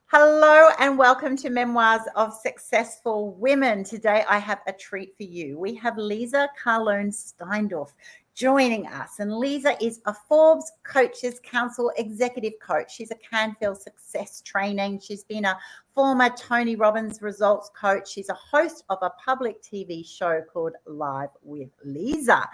Hello and welcome to Memoirs of Successful Women. Today I have a treat for you. We have Leezá Carlone Steindorf joining us. And Leeza is a Forbes Coaches Council executive coach. She's a Canfield Success Trainer. She's been a former Tony Robbins Results Coach. She's a host of a public TV show called Live with Leeza.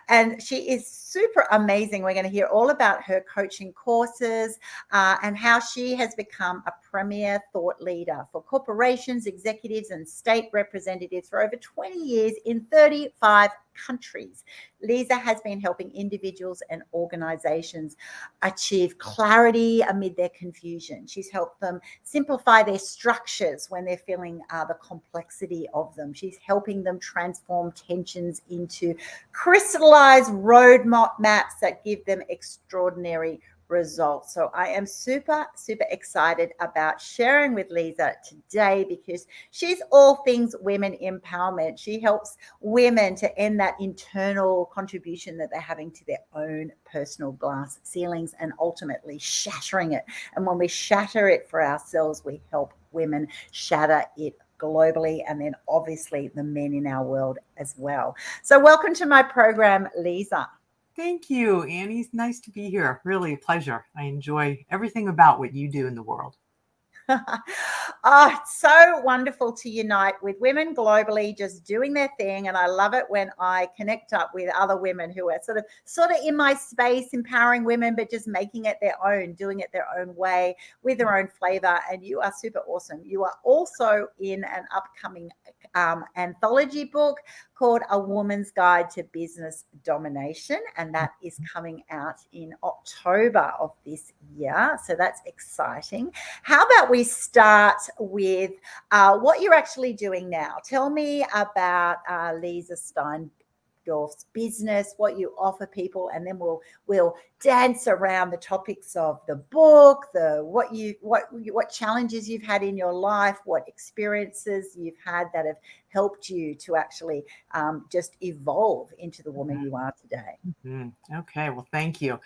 And she is super amazing. We're going to hear all about her coaching courses and how she has become a premier thought leader for corporations, executives, and state representatives for over 20 years in 35 countries. Leeza has been helping individuals and organizations achieve clarity amid their confusion. She's helped them simplify their structures when they're feeling the complexity of them. She's helping them transform tensions into crystallized road maps that give them extraordinary results. So I am super excited about sharing with Leeza today because she's all things women empowerment. She helps women to end that internal contribution that they're having to their own personal glass ceilings and ultimately shattering it. And when we shatter it for ourselves, we help women shatter it globally, and then obviously the men in our world as well. So welcome to my program, Leeza. Thank you, Annie. It's nice to be here. Really a pleasure. I enjoy everything about what you do in the world. It's so wonderful to unite with women globally, just doing their thing. And I love it when I connect up with other women who are sort of in my space, empowering women, but just making it their own, doing it their own way with their own flavor. And you are super awesome. You are also in an upcoming anthology book called A Woman's Guide to Business Domination, and that is coming out in October of this year. So that's exciting. How about we start with what you're actually doing now? Tell me about Leeza Steindorf's business, what you offer people, and then we'll dance around the topics of the book, what challenges you've had in your life, what experiences you've had that have helped you to actually just evolve into the woman you are today. Mm-hmm. Okay, well, thank you.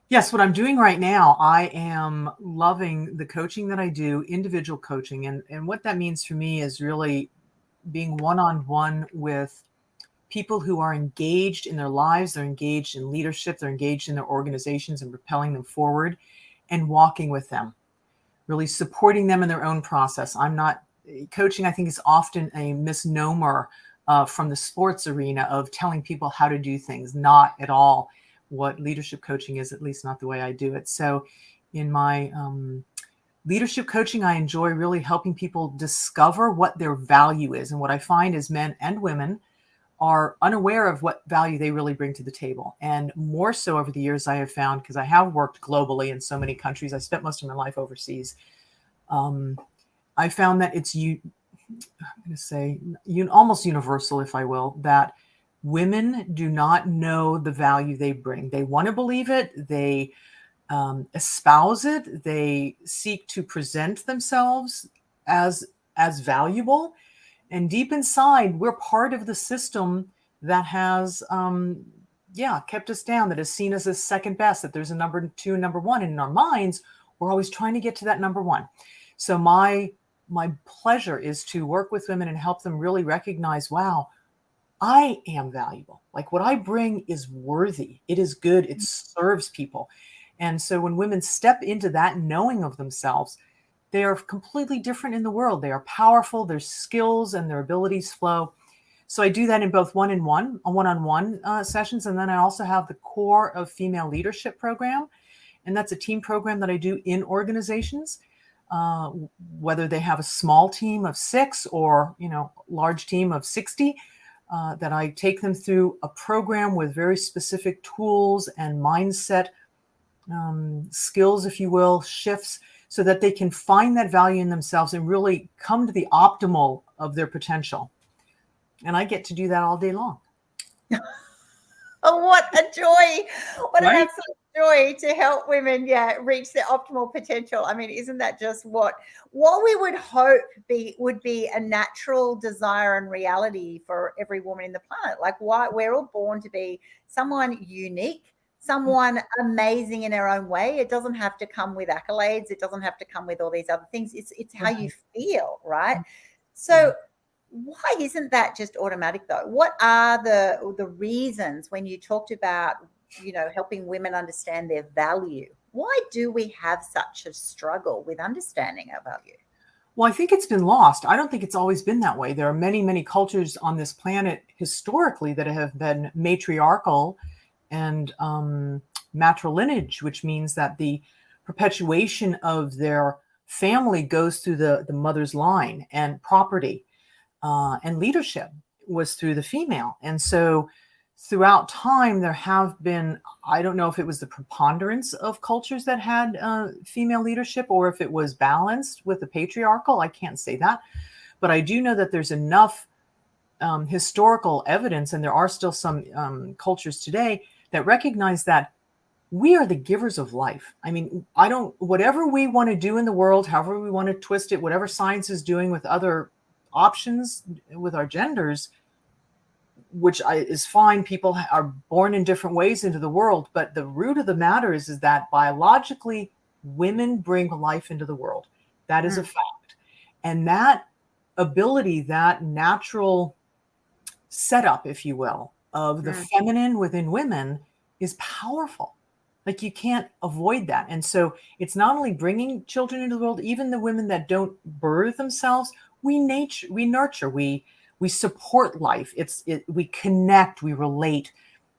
Yes, what I'm doing right now, I am loving the coaching that I do, individual coaching. And what that means for me is really being one-on-one with people who are engaged in their lives, they're engaged in leadership, they're engaged in their organizations and propelling them forward and walking with them, really supporting them in their own process. Coaching, I think, is often a misnomer from the sports arena of telling people how to do things, not at all what leadership coaching is, at least not the way I do it. So in my leadership coaching, I enjoy really helping people discover what their value is. And what I find is men and women are unaware of what value they really bring to the table. And more so over the years, I have found, because I have worked globally in so many countries, I spent most of my life overseas. I found that it's, I'm going to say, almost universal, if I will, that women do not know the value they bring. They want to believe it. They espouse it. They seek to present themselves as valuable. And deep inside, we're part of the system that has, kept us down, that has seen us as second best, that there's a number two and number one. And in our minds, we're always trying to get to that number one. So my pleasure is to work with women and help them really recognize, wow, I am valuable. Like what I bring is worthy. It is good. It serves people. And so when women step into that knowing of themselves, they are completely different in the world. They are powerful. Their skills and their abilities flow. So I do that in both one-on-one sessions. And then I also have the Core of Female Leadership program. And that's a team program that I do in organizations, whether they have a small team of 6 or, large team of 60, that I take them through a program with very specific tools and mindset skills, if you will, shifts, so that they can find that value in themselves and really come to the optimal of their potential. And I get to do that all day long. Oh, what a joy. What an absolute joy to help women, reach their optimal potential. I mean, isn't that just what we would hope would be a natural desire and reality for every woman in the planet? Like, we're all born to be someone unique, someone amazing in their own way. It doesn't have to come with accolades. It doesn't have to come with all these other things. It's how you feel, right? So why isn't that just automatic though? What are the reasons when you talked about, helping women understand their value? Why do we have such a struggle with understanding our value? Well, I think it's been lost. I don't think it's always been that way. There are many, many cultures on this planet historically that have been matriarchal and matrilineage, which means that the perpetuation of their family goes through the mother's line, and property and leadership was through the female. And so throughout time, there have been, I don't know if it was the preponderance of cultures that had female leadership or if it was balanced with the patriarchal. I can't say that. But I do know that there's enough historical evidence, and there are still some cultures today that recognize that we are the givers of life. I mean, whatever we want to do in the world, however we want to twist it, whatever science is doing with other options with our genders, which is fine. People are born in different ways into the world. But the root of the matter is that biologically, women bring life into the world. That is a fact. And that ability, that natural setup, if you will, of the feminine within women is powerful. Like, you can't avoid that. And so it's not only bringing children into the world, even the women that don't birth themselves, we nurture, we support life. We connect, we relate.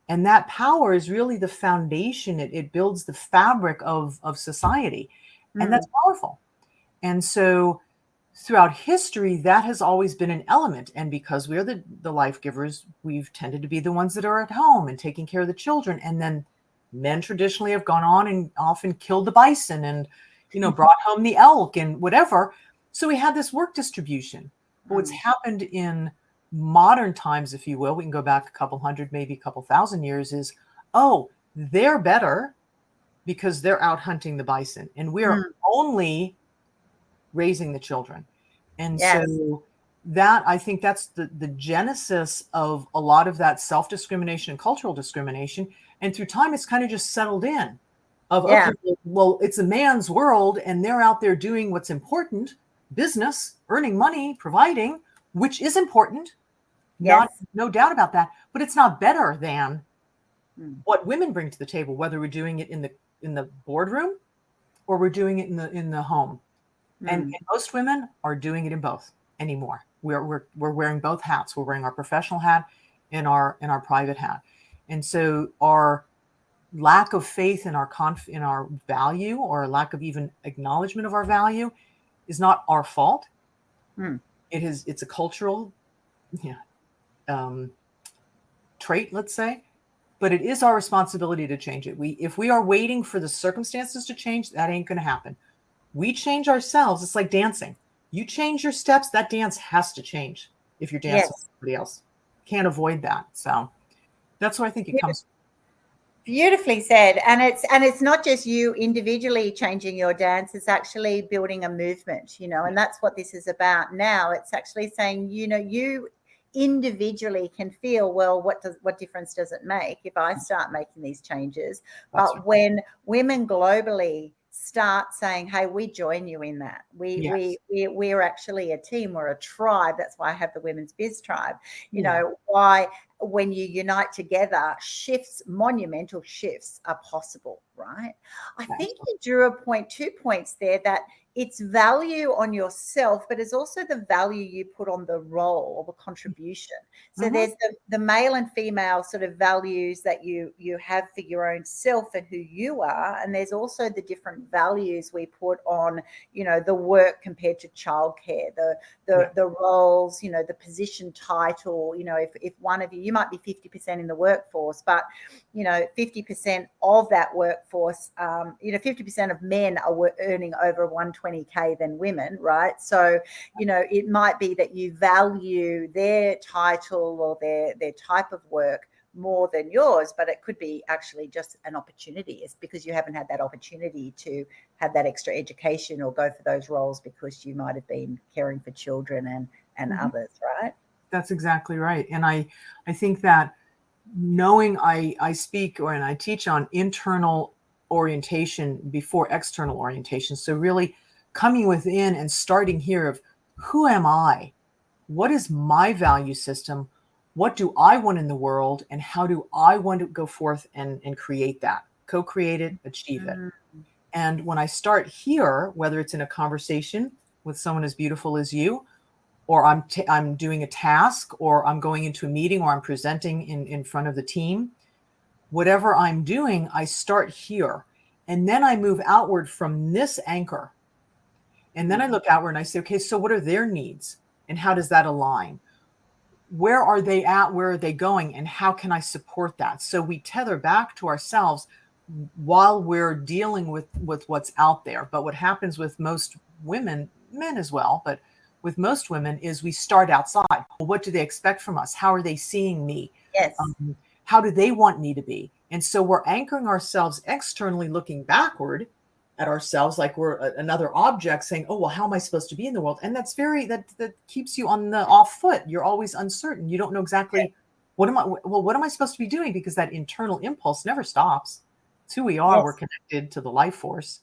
And that power is really the foundation. It builds the fabric of society. And that's powerful. And so throughout history, that has always been an element. And because we are the life givers, we've tended to be the ones that are at home and taking care of the children. And then men traditionally have gone on and often killed the bison and, brought home the elk and whatever. So we had this work distribution. But what's happened in modern times, if you will, we can go back a couple hundred, maybe a couple thousand years, is, they're better because they're out hunting the bison and we're only raising the children. And so that, I think that's the genesis of a lot of that self-discrimination and cultural discrimination. And through time, it's kind of just settled in okay, well, it's a man's world and they're out there doing what's important, business, earning money, providing, which is important. No doubt about that. But it's not better than what women bring to the table, whether we're doing it in the boardroom or we're doing it in the home. And most women are doing it in both anymore. We're wearing both hats. We're wearing our professional hat and our private hat. And so our lack of faith in our value, or lack of even acknowledgement of our value, is not our fault. It's a cultural trait, let's say, but it is our responsibility to change it. If we are waiting for the circumstances to change, that ain't going to happen. We change ourselves. It's like dancing. You change your steps, that dance has to change. If you're dancing with somebody else, can't avoid that. So that's where I think it comes from. Beautifully said. And it's not just you individually changing your dance, it's actually building a movement, and that's what this is about now. It's actually saying, you individually can feel, well, what difference does it make if I start making these changes? But when women globally start saying, hey, we join you in that. We're actually a team, we're a tribe. That's why I have the Women's Biz Tribe. Why, when you unite together, monumental shifts are possible, right? I think you drew 2 points there, that it's value on yourself, but it's also the value you put on the role or the contribution. So there's the male and female sort of values that you have for your own self and who you are. And there's also the different values we put on, the work compared to childcare, the roles, the position title. If one of you might be 50% in the workforce, but 50% of that workforce, 50% of men are earning over 120K than women, right? So, it might be that you value their title or their type of work more than yours, but it could be actually just an opportunity. It's because you haven't had that opportunity to have that extra education or go for those roles because you might have been caring for children and others, right? That's exactly right. And I think that knowing I speak and I teach on internal orientation before external orientation. So really coming within and starting here of who am I? What is my value system? What do I want in the world? And how do I want to go forth and create that? Co-create it, achieve it. And when I start here, whether it's in a conversation with someone as beautiful as you, or I'm doing a task, or I'm going into a meeting, or I'm presenting in front of the team, whatever I'm doing, I start here. And then I move outward from this anchor. And then I look outward and I say, okay, so what are their needs? And how does that align? Where are they at? Where are they going? And how can I support that? So we tether back to ourselves while we're dealing with what's out there. But what happens with most women, men as well, but with most women is we start outside. Well, what do they expect from us? How are they seeing me? Yes. How do they want me to be? And so we're anchoring ourselves externally, looking backward at ourselves like we're another object, saying, oh, well, how am I supposed to be in the world? And that's that keeps you on the off foot. You're always uncertain. You don't know exactly what am I supposed to be doing? Because that internal impulse never stops. It's who we are. Yes. We're connected to the life force.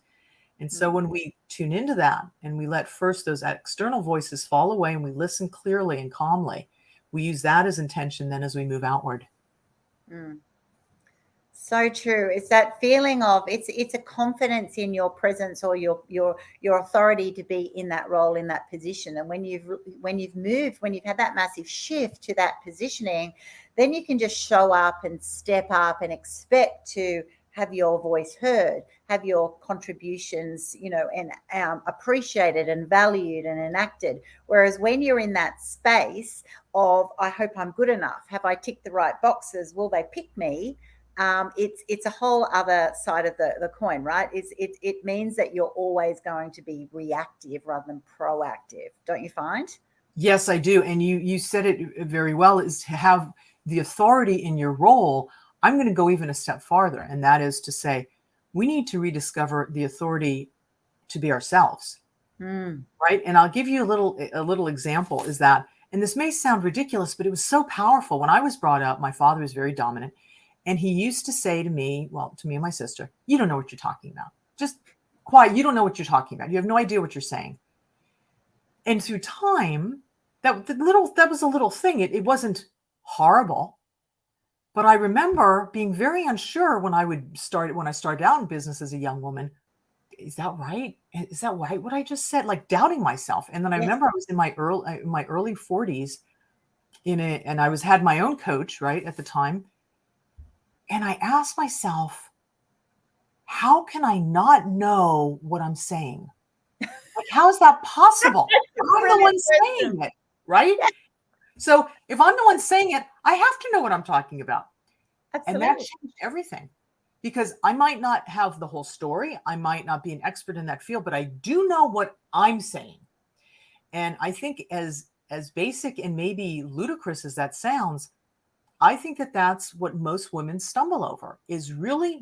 And so when we tune into that and we let first those external voices fall away and we listen clearly and calmly, we use that as intention then as we move outward. So true. It's that feeling of it's a confidence in your presence or your authority to be in that role, in that position. And when you've moved, when you've had that massive shift to that positioning, then you can just show up and step up and expect to have your voice heard, have your contributions, and appreciated and valued and enacted. Whereas when you're in that space of, I hope I'm good enough, have I ticked the right boxes, will they pick me? It's a whole other side of the coin, right? It means that you're always going to be reactive rather than proactive, don't you find? Yes, I do. And you said it very well, is to have the authority in your role. I'm going to go even a step farther, and that is to say, we need to rediscover the authority to be ourselves, right? And I'll give you a little example is that, and this may sound ridiculous, but it was so powerful. When I was brought up, my father was very dominant, and he used to say to me and my sister, you don't know what you're talking about. Just quiet. You don't know what you're talking about. You have no idea what you're saying. And through time, that was a little thing. It wasn't horrible. But I remember being very unsure when I started out in business as a young woman. Is that right? Is that right? What I just said, like doubting myself. And then I remember I was in my early 40s and I had my own coach, right, at the time. And I asked myself, how can I not know what I'm saying? Like, how is that possible? I'm the one saying it, right? So if I'm the one saying it, I have to know what I'm talking about. Absolutely. And that changed everything, because I might not have the whole story. I might not be an expert in that field, but I do know what I'm saying. And I think as basic and maybe ludicrous as that sounds, I think that's what most women stumble over, is really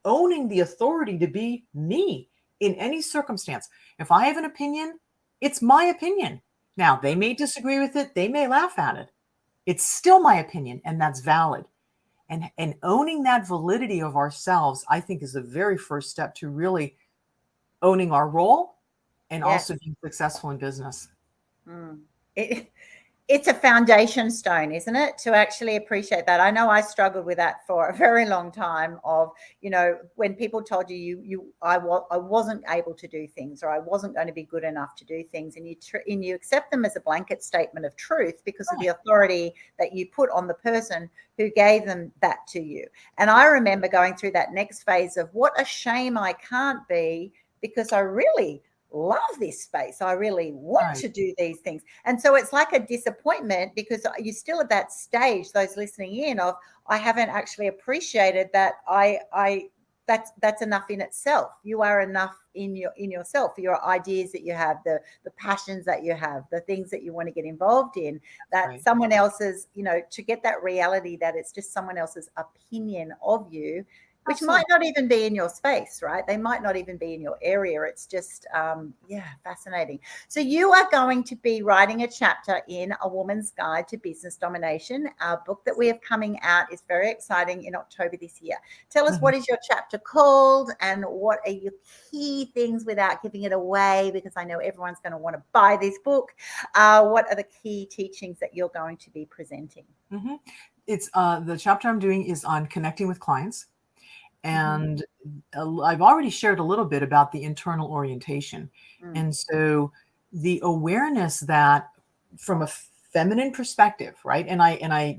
owning the authority to be me in any circumstance. If I have an opinion, it's my opinion. Now, they may disagree with it. They may laugh at it. It's still my opinion, and that's valid. And owning that validity of ourselves, I think, is the very first step to really owning our role and also being successful in business. It's a foundation stone, isn't it? To actually appreciate that. I know I struggled with that for a very long time of, when people told I wasn't able to do things, or I wasn't going to be good enough to do things, and you accept them as a blanket statement of truth because of the authority that you put on the person who gave them that to you. And I remember going through that next phase of, what a shame I can't be, because I really love this space. I really want to do these things. And so it's like a disappointment, because you're still at that stage, those listening in, of, I haven't actually appreciated that that's enough in itself. You are enough in yourself, for your ideas that you have, the passions that you have, the things that you want to get involved in, that someone else's, to get that reality that it's just someone else's opinion of you which Absolutely. might not even be in your space, right? They might not even be in your area. It's just, fascinating. So you are going to be writing a chapter in A Woman's Guide to Business Domination. Our book that we have coming out is very exciting in October this year. Tell us, what is your chapter called and what are your key things, without giving it away, because I know everyone's going to want to buy this book. What are the key teachings that you're going to be presenting? It's the chapter I'm doing is on connecting with clients. And I've already shared a little bit about the internal orientation. And so the awareness that from a feminine perspective, right? And I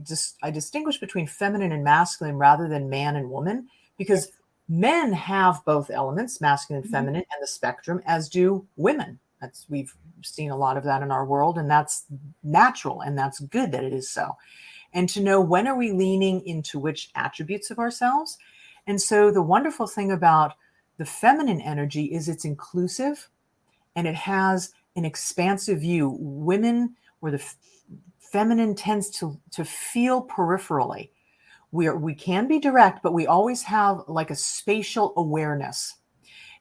distinguish between feminine and masculine rather than man and woman, because men have both elements, masculine and feminine, and the spectrum, as do women. We've seen a lot of that in our world, and that's natural, and that's good that it is so. And to know, when are we leaning into which attributes of ourselves? And so the wonderful thing about the feminine energy is it's inclusive and it has an expansive view. Women, or the feminine, tends to feel peripherally. We can be direct, but we always have like a spatial awareness.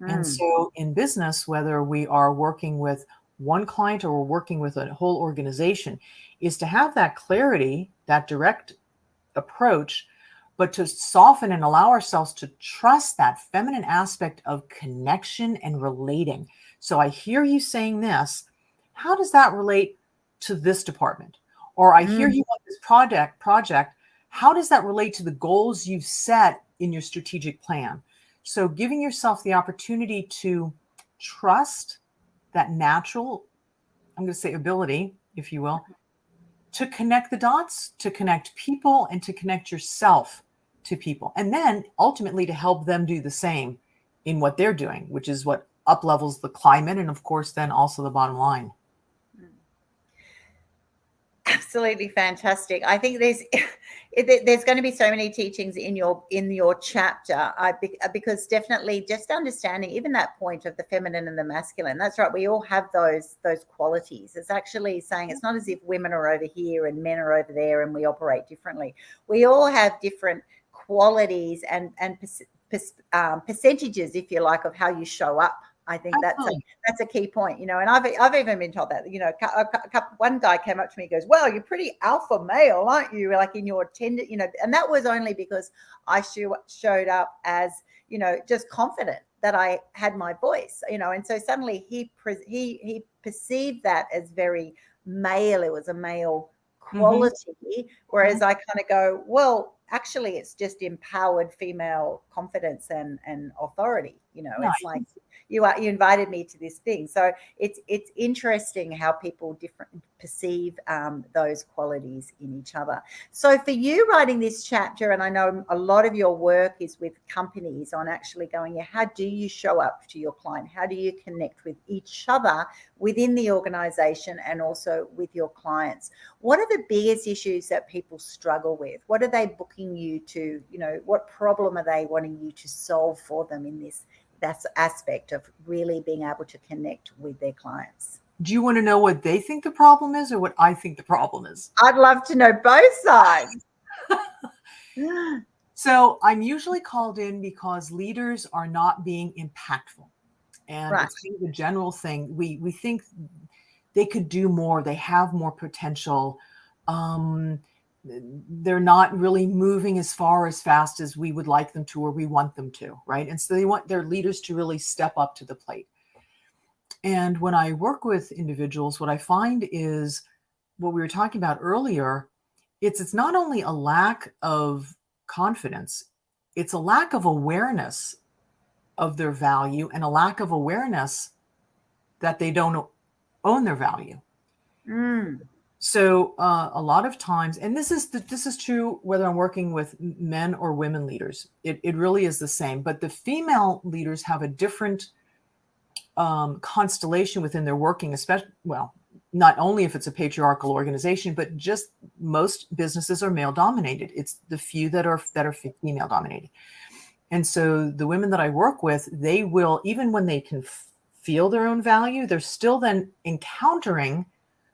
And so in business, whether we are working with one client or we're working with a whole organization, is to have that clarity, that direct approach, but to soften and allow ourselves to trust that feminine aspect of connection and relating. So I hear you saying this. How does that relate to this department? Or I hear you want this project. How does that relate to the goals you've set in your strategic plan? So giving yourself the opportunity to trust that natural, I'm going to say, ability, if you will, to connect the dots, to connect people, and to connect yourself to people. And then ultimately to help them do the same in what they're doing, which is what up levels the climate, and of course, then also the bottom line. Absolutely fantastic. I think there's going to be so many teachings in your chapter, because definitely just understanding even that point of the feminine and the masculine. That's right. We all have those qualities. It's actually saying it's not as if women are over here and men are over there and we operate differently. We all have different qualities and percentages, if you like, of how you show up. I think that's a key point, and I've even been told that, one guy came up to me and goes, well, you're pretty alpha male, aren't you? Like in your tender, and that was only because I showed up as, just confident that I had my voice, and so suddenly he perceived that as very male. It was a male quality, whereas I kind of go, well, actually it's just empowered female confidence and authority. Nice. It's like you invited me to this thing. So it's interesting how people perceive those qualities in each other. So for you writing this chapter, and I know a lot of your work is with companies on actually going, how do you show up to your client? How do you connect with each other within the organization and also with your clients? What are the biggest issues that people struggle with? What are they booking you to, what problem are they wanting you to solve for them in this aspect of really being able to connect with their clients? Do you want to know what they think the problem is or what I think the problem is? I'd love to know both sides. So I'm usually called in because leaders are not being impactful. And it's kind of a general thing. We think they could do more. They have more potential. They're not really moving as fast as we would like them to, or we want them to, right? And so they want their leaders to really step up to the plate. And when I work with individuals, what I find is what we were talking about earlier. It's not only a lack of confidence, it's a lack of awareness of their value and a lack of awareness that they don't own their value. So a lot of times, and this is true whether I'm working with men or women leaders, it really is the same. But the female leaders have a different constellation within their working, especially, well, not only if it's a patriarchal organization, but just most businesses are male dominated. It's the few that are female dominated. And so the women that I work with, they will, even when they can feel their own value, they're still then encountering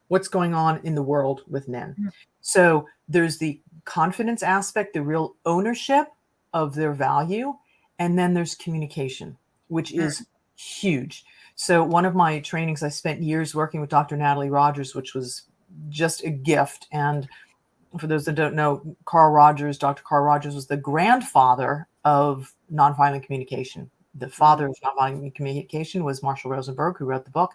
what's going on in the world with men. So there's the confidence aspect, the real ownership of their value. And then there's communication, which is huge. So one of my trainings, I spent years working with Dr. Natalie Rogers, which was just a gift. And for those that don't know, Dr. Carl Rogers was the grandfather of nonviolent communication. The father of nonviolent communication was Marshall Rosenberg, who wrote the book.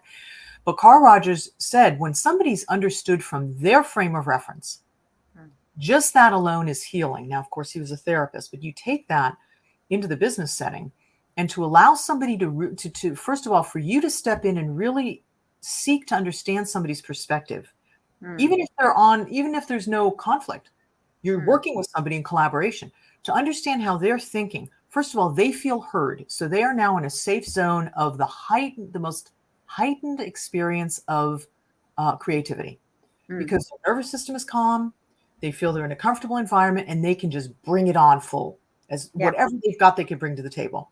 But Carl Rogers said, when somebody's understood from their frame of reference, just that alone is healing. Now, of course, he was a therapist, but you take that into the business setting, and to allow somebody to first of all, for you to step in and really seek to understand somebody's perspective, even if there's no conflict, you're working with somebody in collaboration to understand how they're thinking. First of all, they feel heard. So they are now in a safe zone of the most heightened experience of creativity, because their nervous system is calm. They feel they're in a comfortable environment, and they can just bring it on full as whatever they've got, they can bring to the table.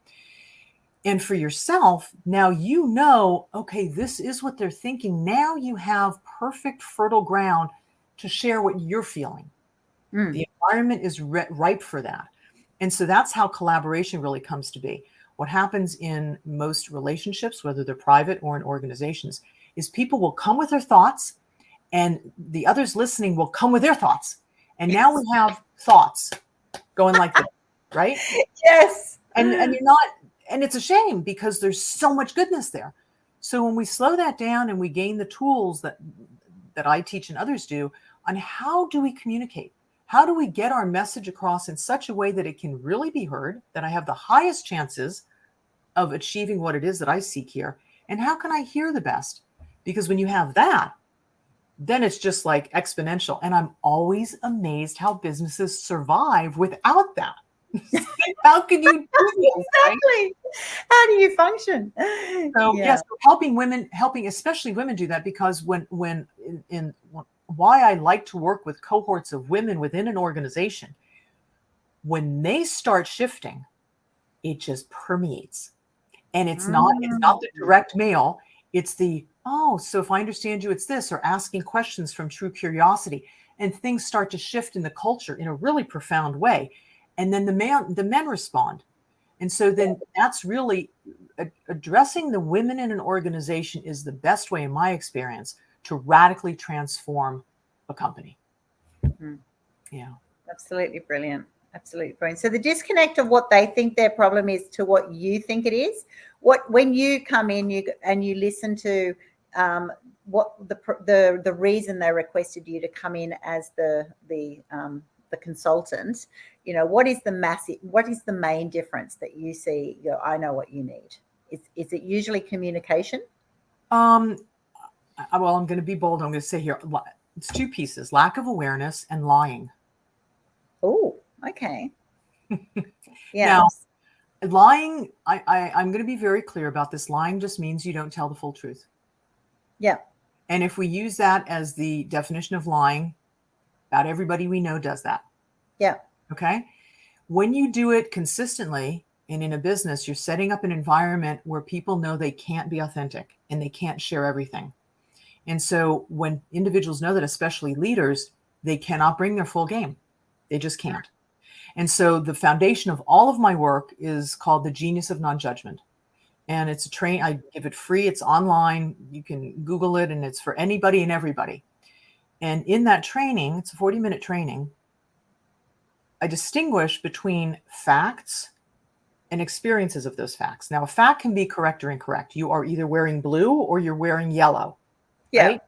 And for yourself, now you know, okay, this is what they're thinking. Now you have perfect fertile ground to share what you're feeling. The environment is ripe for that. And so that's how collaboration really comes to be. What happens in most relationships, whether they're private or in organizations, is people will come with their thoughts, and the others listening will come with their thoughts. And now we have thoughts going like this, right? Yes. And you're not, and it's a shame because there's so much goodness there. So when we slow that down and we gain the tools that I teach and others do on how do we communicate? How do we get our message across in such a way that it can really be heard, that I have the highest chances of achieving what it is that I seek here? And how can I hear the best? Because when you have that, then it's just like exponential. And I'm always amazed how businesses survive without that. How can you do this? Exactly. Right? How do you function? So yes, helping especially women do that, because why I like to work with cohorts of women within an organization, when they start shifting, it just permeates. And it's not the direct mail. It's the, so if I understand you, it's this, or asking questions from true curiosity, and things start to shift in the culture in a really profound way. And then the men respond. And so then that's really addressing the women in an organization is the best way, in my experience, to radically transform a company. Yeah. Absolutely brilliant. Absolutely brilliant. So the disconnect of what they think their problem is to what you think it is. When you come in, you listen to what the reason they requested you to come in as the consultant. You know, what is the main difference that you see? I know what you need. Is it usually communication? Well, I'm going to be bold. I'm going to say here, it's two pieces: lack of awareness and lying. Oh, okay. Yeah. Now, lying, I'm going to be very clear about this. Lying just means you don't tell the full truth. Yeah. And if we use that as the definition of lying, about everybody we know does that. Yeah. Okay. When you do it consistently, and in a business, you're setting up an environment where people know they can't be authentic and they can't share everything. And so when individuals know that, especially leaders, they cannot bring their full game. They just can't. And so the foundation of all of my work is called the Genius of Non-Judgment. And it's I give it free. It's online. You can Google it, and it's for anybody and everybody. And in that training, it's a 40-minute training, I distinguish between facts and experiences of those facts. Now, a fact can be correct or incorrect. You are either wearing blue or you're wearing yellow. Yeah. Right?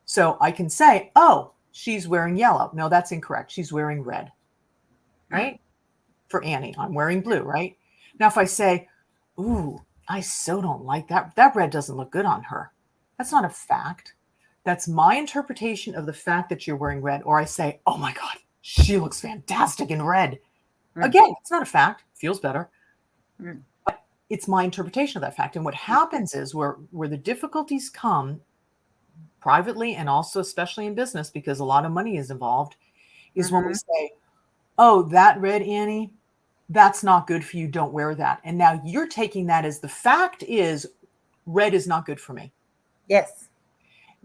So I can say, oh, she's wearing yellow. No, that's incorrect. She's wearing red. Right? For Annie, I'm wearing blue, right? Now, if I say, ooh, I so don't like that. That red doesn't look good on her. That's not a fact. That's my interpretation of the fact that you're wearing red. Or I say, oh my God, she looks fantastic in red. Again, it's not a fact. Feels better. But it's my interpretation of that fact. And what happens is where the difficulties come privately, and also especially in business, because a lot of money is involved, is when we say, oh, that red, Annie, that's not good for you. Don't wear that. And now you're taking that as the fact is red is not good for me. Yes.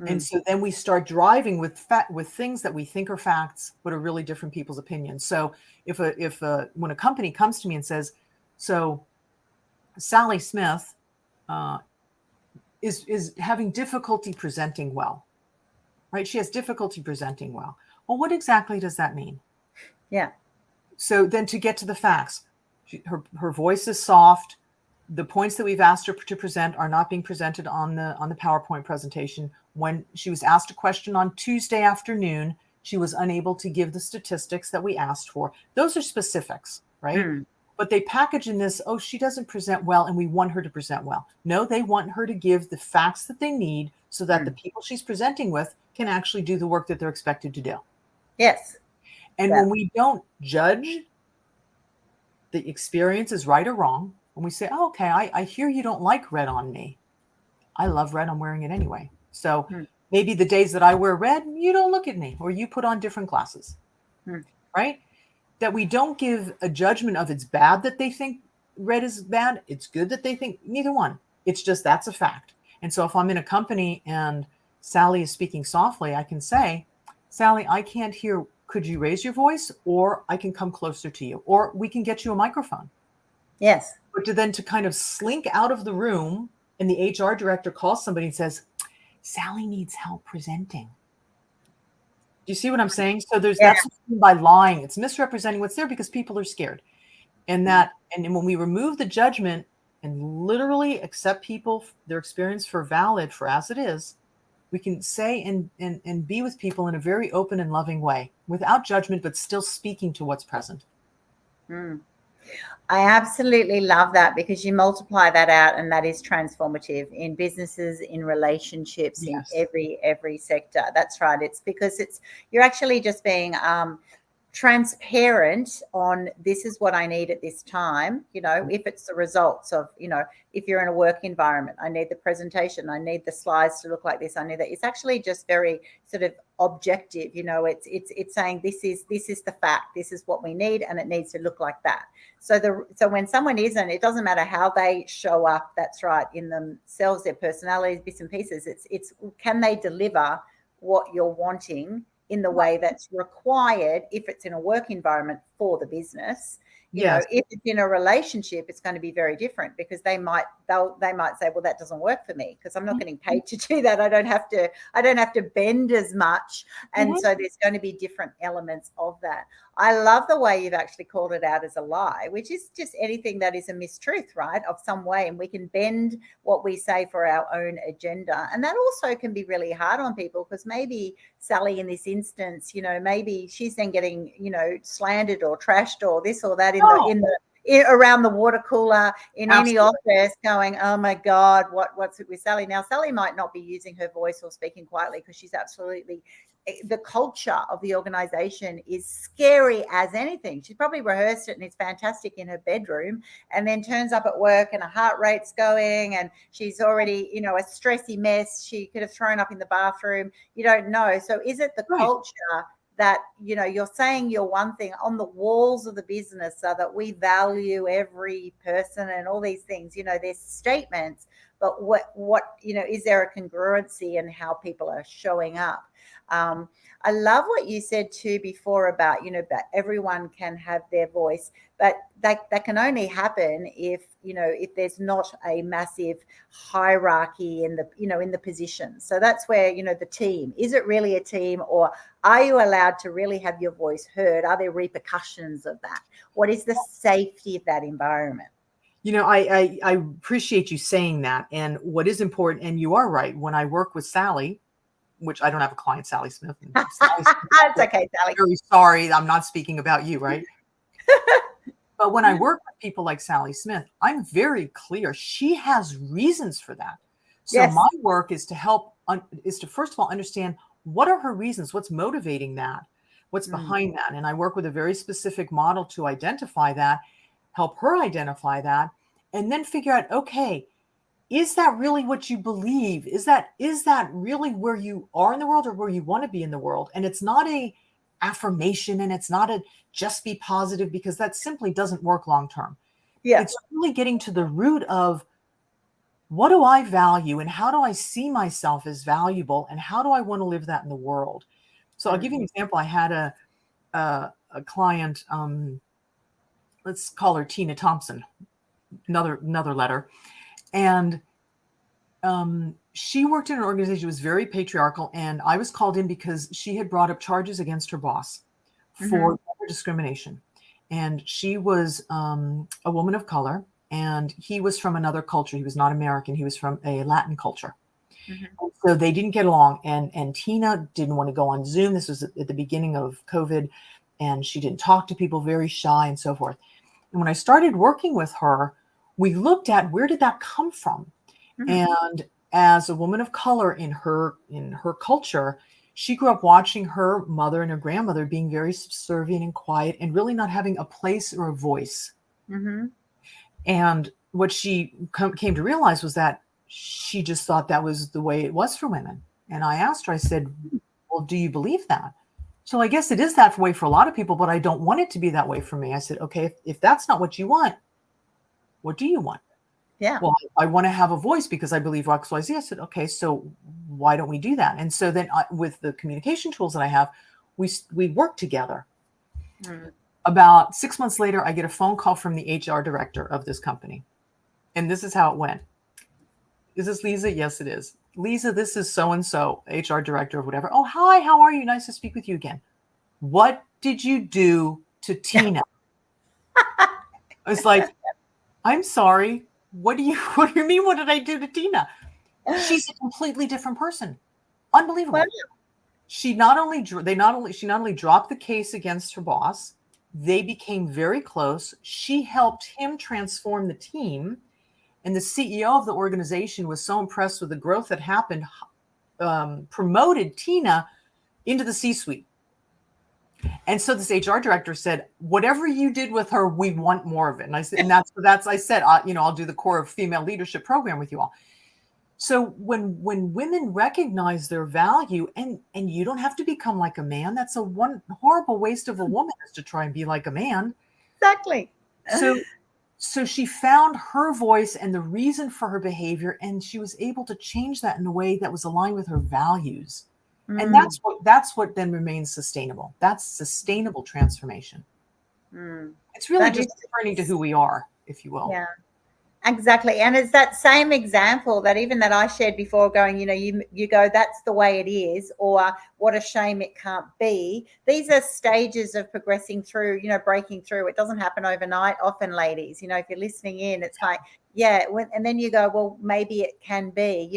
And so then we start driving with things that we think are facts, but are really different people's opinions. So when a company comes to me and says, so Sally Smith is having difficulty presenting well, right? She has difficulty presenting well. Well, what exactly does that mean? Yeah. So then to get to the facts, her voice is soft. The points that we've asked her to present are not being presented on the PowerPoint presentation. When she was asked a question on Tuesday afternoon, she was unable to give the statistics that we asked for. Those are specifics, right? But they package in this, oh, she doesn't present well and we want her to present well. No, they want her to give the facts that they need so that the people she's presenting with can actually do the work that they're expected to do. Yes. And when we don't judge the experience is right or wrong, when we say, oh, okay, I hear you don't like red on me. I love red. I'm wearing it anyway. So maybe the days that I wear red, you don't look at me or you put on different glasses, right? That we don't give a judgment of it's bad that they think red is bad. It's good that they think neither one. It's just that's a fact. And so if I'm in a company and Sally is speaking softly, I can say, Sally, I can't hear. Could you raise your voice, or I can come closer to you, or we can get you a microphone. Yes. But to kind of slink out of the room and the HR director calls somebody and says, Sally needs help presenting. Do you see what I'm saying? So that's what I mean by lying. It's misrepresenting what's there because people are scared. And when we remove the judgment and literally accept their experience for valid for as it is, we can say and be with people in a very open and loving way without judgment, but still speaking to what's present. I absolutely love that because you multiply that out and that is transformative in businesses, in relationships, in every sector. That's right. It's because you're actually just being transparent on this is what I need at this time. If it's the results of, if you're in a work environment, I need the presentation, I need the slides to look like this, I need that. It's actually just very sort of objective. It's saying this is the fact, this is what we need, and it needs to look like that. So when someone isn't, it doesn't matter how they show up, that's right, in themselves, their personalities, bits and pieces. It's can they deliver what you're wanting in the way that's required if it's in a work environment for the business. If it's in a relationship, it's going to be very different because they might say, well, that doesn't work for me because I'm not getting paid to do that. I don't have to bend as much. And so there's going to be different elements of that. I love the way you've actually called it out as a lie, which is just anything that is a mistruth, right, of some way. And we can bend what we say for our own agenda. And that also can be really hard on people because maybe Sally in this instance, maybe she's then getting, slandered or trashed or this or that around the water cooler in any office going, oh my God, what's it with Sally? Now, Sally might not be using her voice or speaking quietly because she's absolutely, the culture of the organization is scary as anything. She's probably rehearsed it and it's fantastic in her bedroom and then turns up at work and her heart rate's going and she's already, a stressy mess. She could have thrown up in the bathroom. You don't know. So is it the culture that, you're saying you're one thing on the walls of the business so that we value every person and all these things, there's statements, but what, is there a congruency in how people are showing up? I love what you said too before about, that everyone can have their voice, but that can only happen if there's not a massive hierarchy in the position. So that's where, the team, is it really a team or are you allowed to really have your voice heard? Are there repercussions of that? What is the safety of that environment? I appreciate you saying that. And what is important, and you are right, when I work with Sally, which I don't have a client, Sally Smith. It's okay, Sally. Very sorry. I'm not speaking about you, right? But when I work with people like Sally Smith, I'm very clear. She has reasons for that. So my work is to first of all, understand what are her reasons? What's motivating that? What's behind that? And I work with a very specific model to identify that, help her identify that, and then figure out, okay, is that really what you believe? Is that really where you are in the world or where you want to be in the world? And it's not a affirmation and it's not a just be positive because that simply doesn't work long term. Yeah. It's really getting to the root of what do I value and how do I see myself as valuable and how do I want to live that in the world? So I'll give you an example. I had a client, let's call her Tina Thompson, another letter. And she worked in an organization that was very patriarchal, and I was called in because she had brought up charges against her boss for discrimination. And she was a woman of color, and he was from another culture. He was not American. He was from a Latin culture. So they didn't get along, and Tina didn't want to go on Zoom. This was at the beginning of COVID, and she didn't talk to people, very shy and so forth. And when I started working with her, we looked at where did that come from? And as a woman of color in her culture, she grew up watching her mother and her grandmother being very subservient and quiet and really not having a place or a voice. And what she came to realize was that she just thought that was the way it was for women. And I asked her, I said, well, do you believe that? So I guess it is that way for a lot of people, but I don't want it to be that way for me. I said, okay, if that's not what you want, what do you want? Yeah. Well, I want to have a voice because I believe X, Y, Z. I said, okay, so why don't we do that? And so then with the communication tools that I have, we work together. About 6 months later, I get a phone call from the HR director of this company. And this is how it went. Is this Leeza? Yes, it is. Leeza, this is so-and-so, HR director or whatever. Oh, hi, how are you? Nice to speak with you again. What did you do to Tina? I was like, I'm sorry. What do you mean? What did I do to Tina? She's a completely different person. Unbelievable. Wow. She not only dropped the case against her boss, they became very close. She helped him transform the team. And the CEO of the organization was so impressed with the growth that happened, promoted Tina into the C-suite. And so this HR director said, whatever you did with her, we want more of it. And I said, I said, I'll do the core of female leadership program with you all. So when women recognize their value, and you don't have to become like a man, that's one horrible waste of a woman is to try and be like a man. Exactly. So she found her voice and the reason for her behavior, and she was able to change that in a way that was aligned with her values. And that's what then remains sustainable. That's sustainable transformation. It's really just returning to who we are, if you will. Yeah, exactly. And it's that same example that I shared before, going, you go, that's the way it is, or what a shame it can't be. These are stages of progressing through, breaking through. It doesn't happen overnight. Often, ladies, if you're listening in, it's like, yeah. And then you go, well, maybe it can be,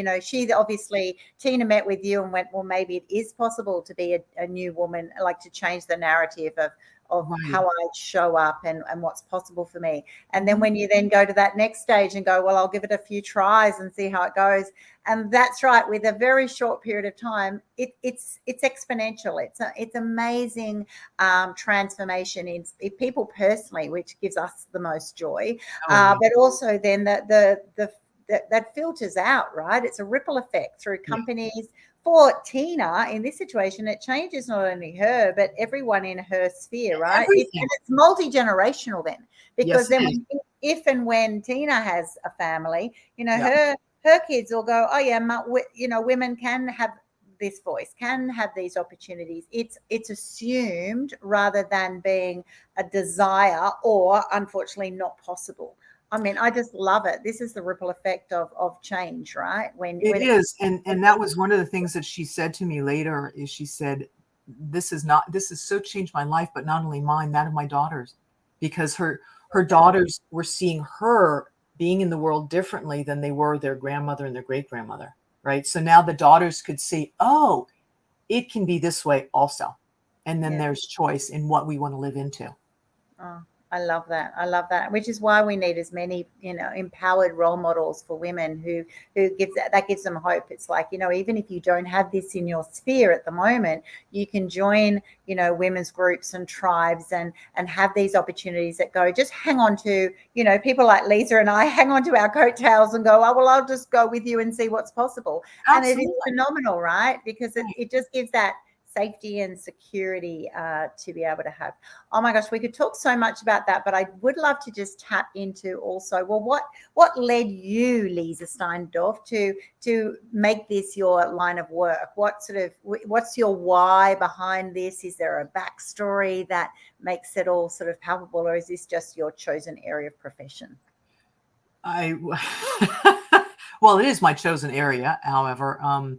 Tina met with you and went, well, maybe it is possible to be a new woman, like to change the narrative of how I show up and what's possible for me. And then when you then go to that next stage and go, well, I'll give it a few tries and see how it goes. And that's right. With a very short period of time, it's exponential. It's amazing transformation in people personally, which gives us the most joy. But also then that filters out, right? It's a ripple effect through companies. For Tina, in this situation, it changes not only her, but everyone in her sphere, right? And it's multi-generational then, because if and when Tina has a family, her kids will go, oh yeah, women can have this voice, can have these opportunities. It's assumed rather than being a desire or unfortunately not possible. I mean, I just love it. This is the ripple effect of change, right? When it is. And that was one of the things that she said to me later is she said, this has so changed my life, but not only mine, that of my daughters, because her daughters were seeing her being in the world differently than they were their grandmother and their great-grandmother, right? So now the daughters could see, oh, it can be this way also. And then there's choice in what we want to live into. Oh. I love that, which is why we need as many, empowered role models for women who gives them hope. It's like, even if you don't have this in your sphere at the moment, you can join, women's groups and tribes and have these opportunities that go, just hang on to, people like Leeza and I hang on to our coattails and go, oh, well, I'll just go with you and see what's possible. Absolutely. And it is phenomenal, right? Because it just gives that safety and security to be able to have. Oh my gosh, we could talk so much about that, but I would love to just tap into also, well, what led you, Leeza Steindorf, to make this your line of work? What's your why behind this? Is there a backstory that makes it all sort of palpable, or is this just your chosen area of profession? Well, it is my chosen area. However,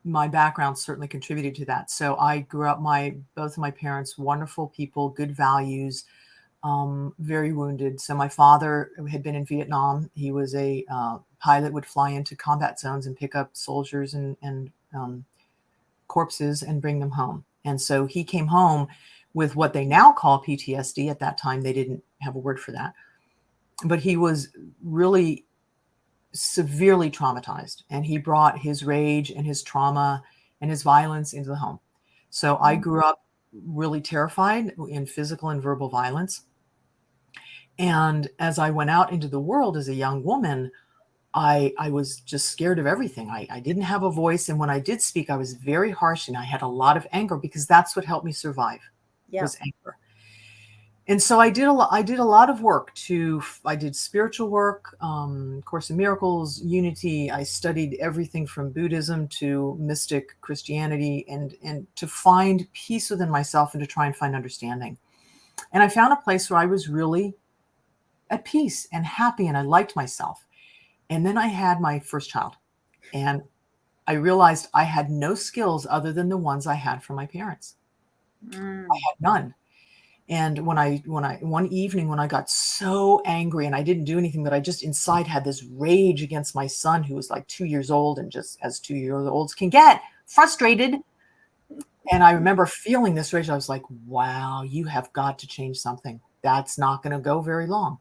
my background certainly contributed to that. So I grew up, both of my parents, wonderful people, good values, very wounded. So my father had been in Vietnam. He was a pilot, would fly into combat zones and pick up soldiers and corpses and bring them home. And so he came home with what they now call PTSD. At that time, they didn't have a word for that. But he was really severely traumatized, and he brought his rage and his trauma and his violence into the home. So I grew up really terrified in physical and verbal violence. And as I went out into the world as a young woman, I was just scared of everything. I didn't have a voice. And when I did speak, I was very harsh, and I had a lot of anger, because that's what helped me survive, was anger. And so I did a lot of work. I did spiritual work, Course in Miracles, Unity. I studied everything from Buddhism to mystic Christianity, and to find peace within myself and to try and find understanding. And I found a place where I was really at peace and happy, and I liked myself. And then I had my first child, and I realized I had no skills other than the ones I had from my parents. I had none. And one evening when I got so angry, and I didn't do anything, but I just inside had this rage against my son, who was like 2 years old, and just as 2-year-olds can get, frustrated. And I remember feeling this rage. I was like, wow, you have got to change something. That's not going to go very long.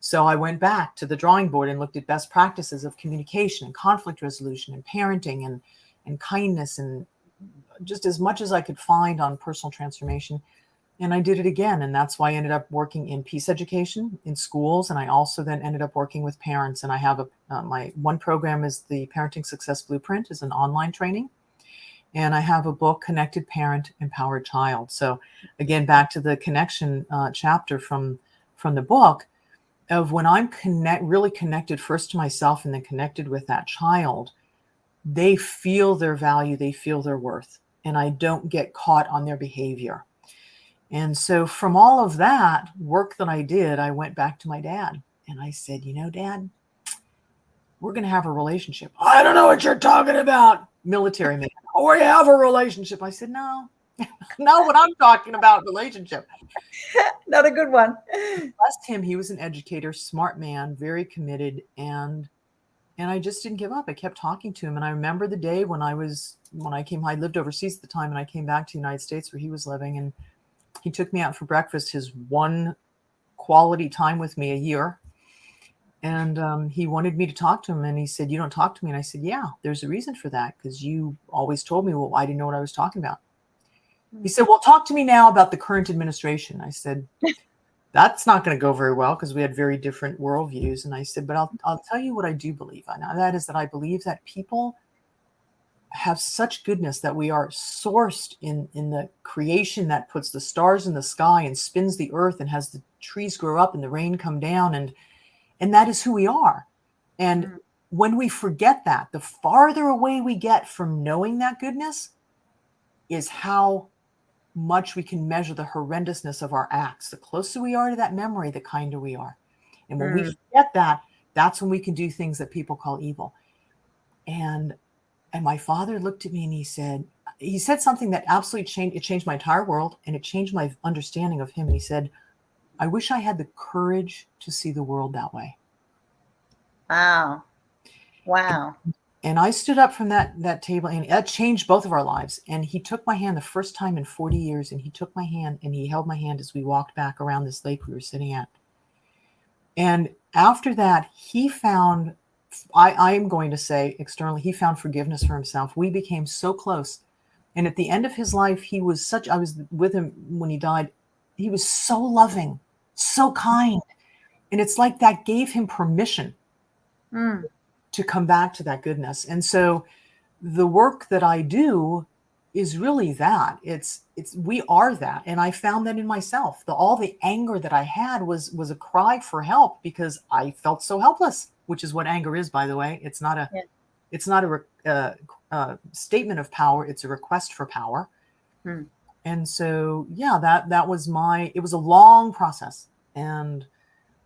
So I went back to the drawing board and looked at best practices of communication and conflict resolution and parenting and kindness, and just as much as I could find on personal transformation. And I did it again. And that's why I ended up working in peace education in schools. And I also then ended up working with parents. And I have my one program is the Parenting Success Blueprint, is an online training. And I have a book, Connected Parent, Empowered Child. So again, back to the connection chapter from the book, of when I'm really connected first to myself and then connected with that child, they feel their value, they feel their worth, and I don't get caught on their behavior. And so from all of that work that I did, I went back to my dad and I said, Dad, we're going to have a relationship. I don't know what you're talking about, military man. Oh, we have a relationship. I said, no, not what I'm talking about, relationship. Not a good one. Blessed him. He was an educator, smart man, very committed. And I just didn't give up. I kept talking to him. And I remember the day when I lived overseas at the time, and I came back to the United States where he was living, and he took me out for breakfast, his one quality time with me a year. And he wanted me to talk to him. And he said, you don't talk to me. And I said, yeah, there's a reason for that, because you always told me, well, I didn't know what I was talking about. He said, well, talk to me now about the current administration. I said, that's not going to go very well, because we had very different worldviews. And I said, but I'll tell you what I do believe. And that is that I believe that people have such goodness, that we are sourced in the creation that puts the stars in the sky and spins the earth and has the trees grow up and the rain come down. And that is who we are. And when we forget that, the farther away we get from knowing that goodness is how much we can measure the horrendousness of our acts. The closer we are to that memory, the kinder we are. And when we forget that, that's when we can do things that people call evil. And my father looked at me and he said something that absolutely changed my entire world, and it changed my understanding of him. And he said, I wish I had the courage to see the world that way. Wow. And I stood up from that table, and that changed both of our lives. And he took my hand the first time in 40 years, and he took my hand and he held my hand as we walked back around this lake we were sitting at. And after that, he found, I'm going to say externally, he found forgiveness for himself. We became so close. And at the end of his life, I was with him when he died. He was so loving, so kind. And it's like that gave him permission to come back to that goodness. And so the work that I do is really that. We are that. And I found that in myself. All the anger that I had was a cry for help because I felt so helpless, which is what anger is, by the way. It's not a, statement of power. It's a request for power. And so, yeah, that was it was a long process. And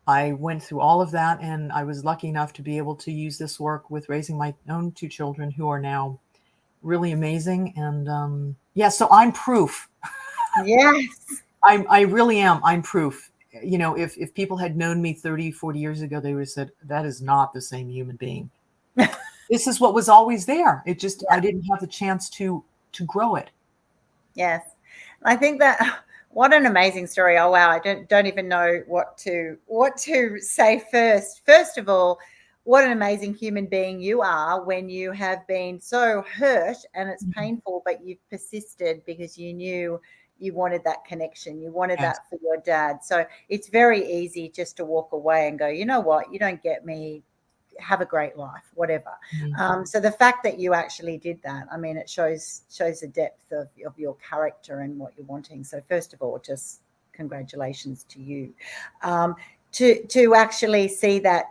I went through all of that, and I was lucky enough to be able to use this work with raising my own 2 children who are now really amazing. And so I'm proof. Yes. I really am. I'm proof. You know, if people had known me 30, 40 years ago, they would have said, that is not the same human being. This is what was always there. It just, I didn't have the chance to grow it. Yes. I think that what an amazing story. Oh, wow. I don't even know what to say first. First of all, what an amazing human being you are when you have been so hurt and it's painful, but you've persisted because you knew you wanted that connection. You wanted that for your dad. So it's very easy just to walk away and go, you know what, you don't get me. Have a great life, whatever. So the fact that you actually did that, I mean, it shows the depth of your character and what you're wanting. So first of all, just congratulations to you. To actually see that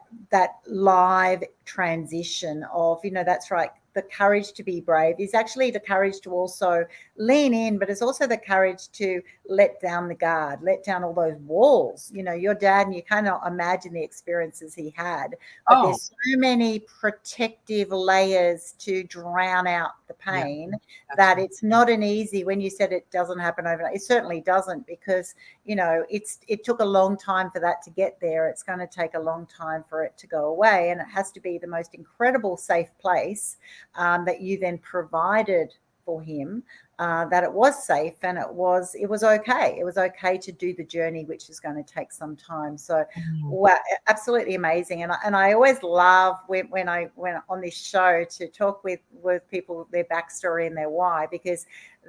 live transition of, that's right, the courage to be brave is actually the courage to also lean in, but it's also the courage to let down the guard, let down all those walls. Your dad, and you cannot imagine the experiences he had, but there's so many protective layers to drown out the pain that it's not an easy, when you said it doesn't happen overnight, it certainly doesn't, because it took a long time for that to get there. It's going to take a long time for it to go away, and it has to be the most incredible safe place that you then provided for him, that it was safe and it was okay. It was okay to do the journey, which is going to take some time. So, wow, absolutely amazing. And I always love when I went on this show to talk with people, their backstory and their why, because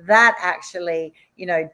that actually,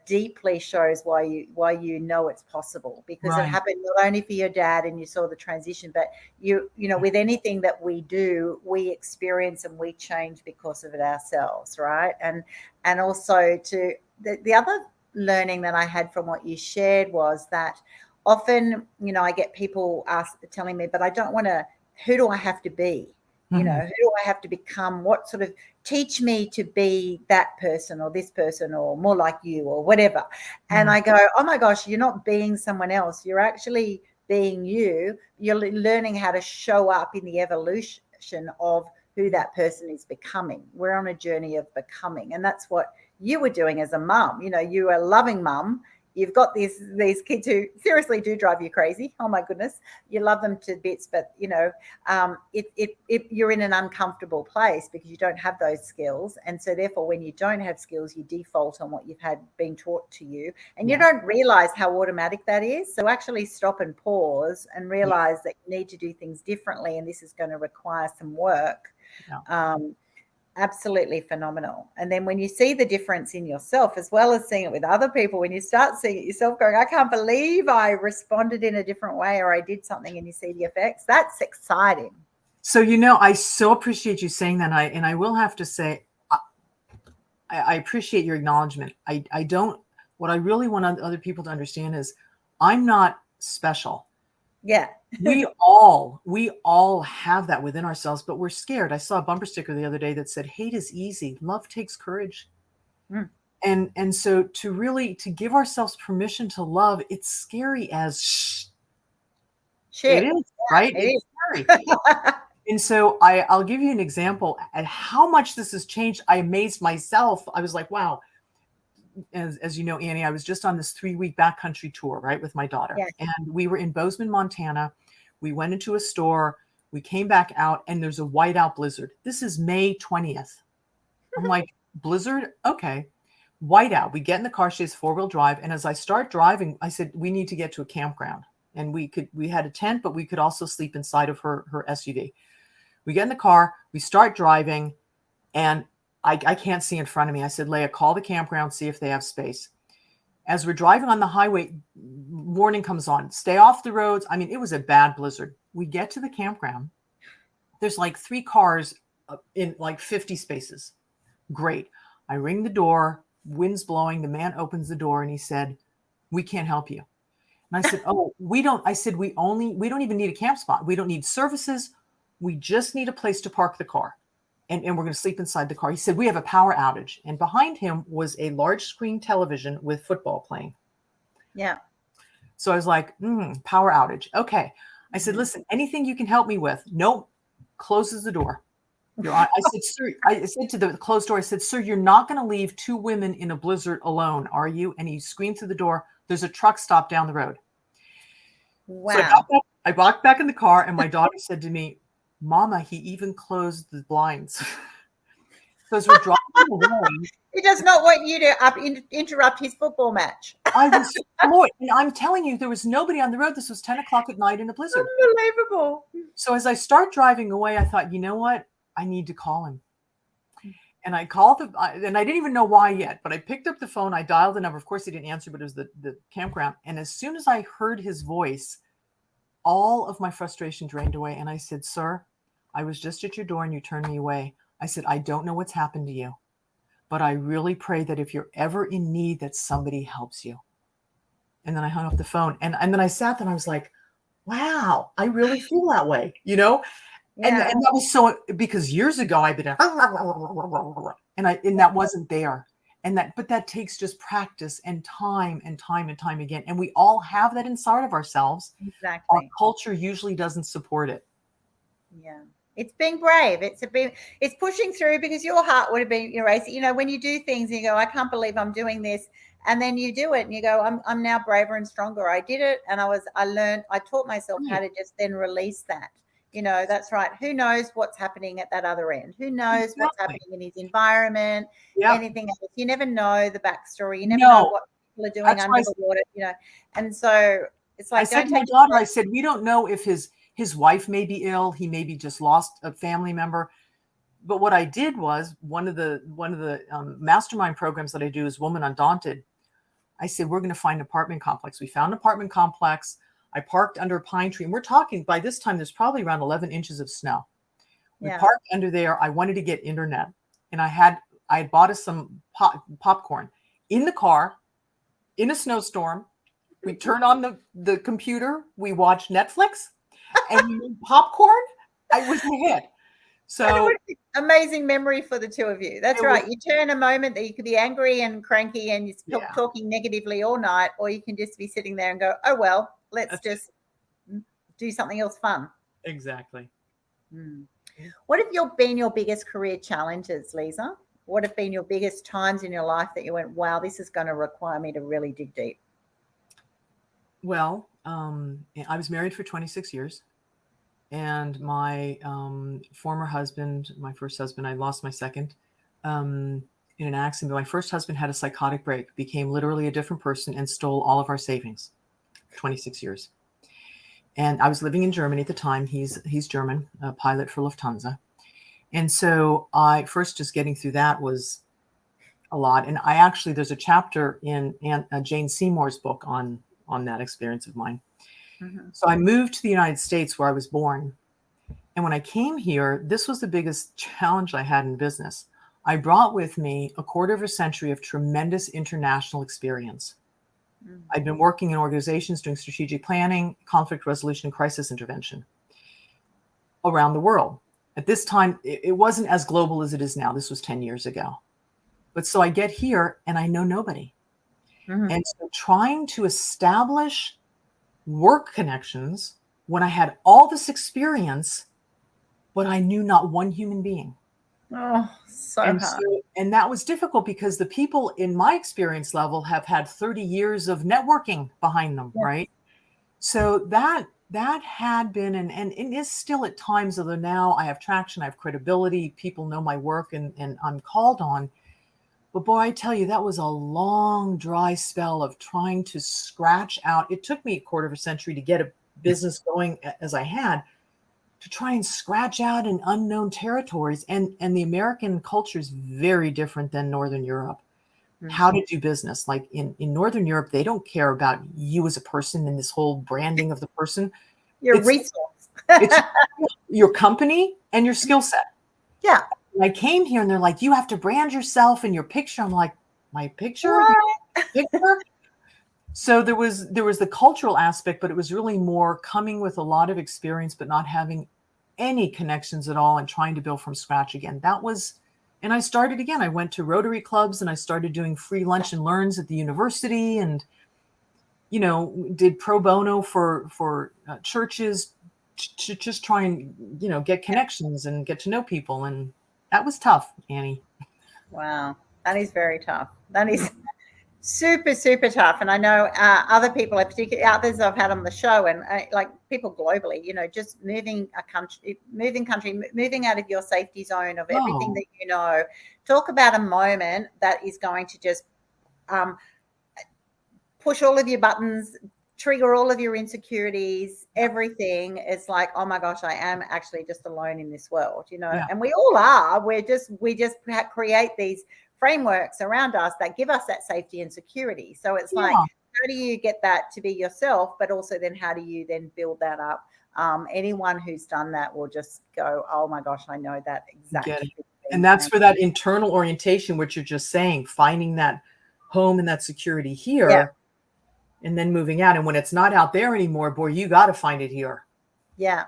deeply shows why you know it's possible, because it happened not only for your dad and you saw the transition, but with anything that we do, we experience and we change because of it ourselves, right? And also to the other learning that I had from what you shared was that often, I get people telling me, but I don't want to, who do I have to be? Who do I have to become? What sort of, teach me to be that person or this person or more like you or whatever. And I go, oh my gosh, you're not being someone else. You're actually being you. You're learning how to show up in the evolution of who that person is becoming. We're on a journey of becoming. And that's what you were doing as a mum. You were a loving mum. You've got these kids who seriously do drive you crazy. Oh my goodness, you love them to bits, but you're in an uncomfortable place because you don't have those skills, and so therefore, when you don't have skills, you default on what you've had been taught to you, and you don't realize how automatic that is. So actually, stop and pause and realize that you need to do things differently, and this is going to require some work. Absolutely phenomenal. And then when you see the difference in yourself, as well as seeing it with other people, when you start seeing it yourself going, I can't believe I responded in a different way, or I did something, and you see the effects, that's exciting. So, I so appreciate you saying that. And I will have to say, I appreciate your acknowledgement. What I really want other people to understand is I'm not special. Yeah. we all have that within ourselves, but we're scared. I saw a bumper sticker the other day that said, hate is easy, love takes courage. And so to give ourselves permission to love, it's scary as shit. It is, right? It's scary. And so I'll give you an example at how much this has changed. I amazed myself. I was like, wow. As you know, Annie, I was just on this 3-week backcountry tour, right, with my daughter. And we were in Bozeman, Montana. We went into a store. We came back out, and there's a whiteout blizzard. This is May 20th. I'm like, blizzard? Okay. Whiteout. We get in the car. She has 4-wheel drive. And as I start driving, I said, we need to get to a campground. And we had a tent, but we could also sleep inside of her SUV. We get in the car. We start driving, and I can't see in front of me. I said, Leia, call the campground, see if they have space. As we're driving on the highway, warning comes on, stay off the roads. I mean, it was a bad blizzard. We get to the campground. There's like 3 cars in like 50 spaces. Great. I ring the door, wind's blowing. The man opens the door and he said, "We can't help you." And I said, "Oh, we don't." I said, we don't even need a camp spot. We don't need services. We just need a place to park the car. And we're going to sleep inside the car. He said, "We have a power outage." And behind him was a large screen television with football playing. Yeah. So I was like, power outage. Okay. I said, "Listen, anything you can help me with?" Nope. Closes the door. I said, "Sir," I said to the closed door, I said, "Sir, you're not going to leave two women in a blizzard alone, are you?" And he screamed through the door, "There's a truck stop down the road." Wow. So I walked back in the car and my daughter said to me, "Mama, he even closed the blinds." Because we're driving away. He does not want you to interrupt his football match. I was floored. And I'm telling you, there was nobody on the road. This was 10 o'clock at night in a blizzard. Unbelievable. So as I start driving away, I thought, you know what? I need to call him. And I called and I didn't even know why yet, but I picked up the phone. I dialed the number. Of course, he didn't answer, but it was the campground. And as soon as I heard his voice, all of my frustration drained away. And I said, "Sir, I was just at your door and you turned me away." I said, "I don't know what's happened to you, but I really pray that if you're ever in need, that somebody helps you." And then I hung up the phone. And then I sat there and I was like, wow, I really feel that way, you know? And that was so, because years ago I've been, and that wasn't there. But that takes just practice and time and time and time again. And we all have that inside of ourselves. Exactly. Our culture usually doesn't support it. Yeah. It's being brave. It's pushing through, because your heart would have been erased. You know, when you do things and you go, "I can't believe I'm doing this." And then you do it and you go, I'm now braver and stronger. I did it. And I taught myself how to just then release that. You know, that's right. Who knows what's happening at that other end? Who knows what's happening in his environment? Anything else? You never know the backstory. You never know what people are doing under the water, you know. And so it's like, I said to my daughter, I said, "We don't know if his wife may be ill. He maybe just lost a family member." But what I did was one of the mastermind programs that I do is Woman Undaunted. I said, "We're going to find an apartment complex." We found an apartment complex. I parked under a pine tree, and we're talking, by this time, there's probably around 11 inches of snow. We parked under there. I wanted to get internet, and I had bought us some popcorn in the car in a snowstorm. We turned on the computer. We watched Netflix, and we made popcorn. I was ahead. So amazing memory for the two of you. That's right. You turn a moment that you could be angry and cranky and you're talking negatively all night, or you can just be sitting there and go, "Oh, well, let's just do something else fun." Exactly. What have been your biggest career challenges, Leeza? What have been your biggest times in your life that you went, "Wow, this is going to require me to really dig deep"? Well, I was married for 26 years. And my former husband, my first husband, I lost my second in an accident. But my first husband had a psychotic break, became literally a different person, and stole all of our savings. 26 years. And I was living in Germany at the time. He's German, a pilot for Lufthansa. And so just getting through that was a lot. And there's a chapter in Jane Seymour's book on that experience of mine. So I moved to the United States, where I was born. And when I came here, this was the biggest challenge I had in business. I brought with me a quarter of a century of tremendous international experience. I'd been working in organizations doing strategic planning, conflict resolution, and crisis intervention around the world. At this time, it wasn't as global as it is now. This was 10 years ago. But so I get here and I know nobody. And so trying to establish work connections when I had all this experience, but I knew not one human being. Oh, so hard. And that was difficult, because the people in my experience level have had 30 years of networking behind them, right? So that had been, and it is still at times, although now I have traction, I have credibility, people know my work, and I'm called on. But boy, I tell you, that was a long, dry spell of trying to scratch out. It took me a quarter of a century to get a business going as I had, to try and scratch out in unknown territories. And the American culture is very different than Northern Europe. How to do business. Like in Northern Europe, they don't care about you as a person and this whole branding of the person. Your resource. It's your company and your skill set. Yeah. I came here and they're like, you have to brand yourself and your picture. I'm like, my picture? Picture? So there was the cultural aspect, but it was really more coming with a lot of experience, but not having any connections at all and trying to build from scratch again. And I started again. I went to Rotary clubs and I started doing free lunch and learns at the university and, did pro bono for churches to just try and, get connections and get to know people. And that was tough, Annie. Wow. That is very tough. That is super, super tough. And I know other people, particularly others I've had on the show and like people globally, just moving out of your safety zone of everything that you know. Talk about a moment that is going to just push all of your buttons, trigger all of your insecurities, everything. It's like, oh my gosh, I am actually just alone in this world, and we all are. We just create these frameworks around us that give us that safety and security. So it's like, how do you get that to be yourself, but also then how do you then build that up? Anyone who's done that will just go, oh my gosh, I know that exactly. And that's for that internal orientation, which you're just saying, finding that home and that security here and then moving out. And when it's not out there anymore, boy, you got to find it here. Yeah.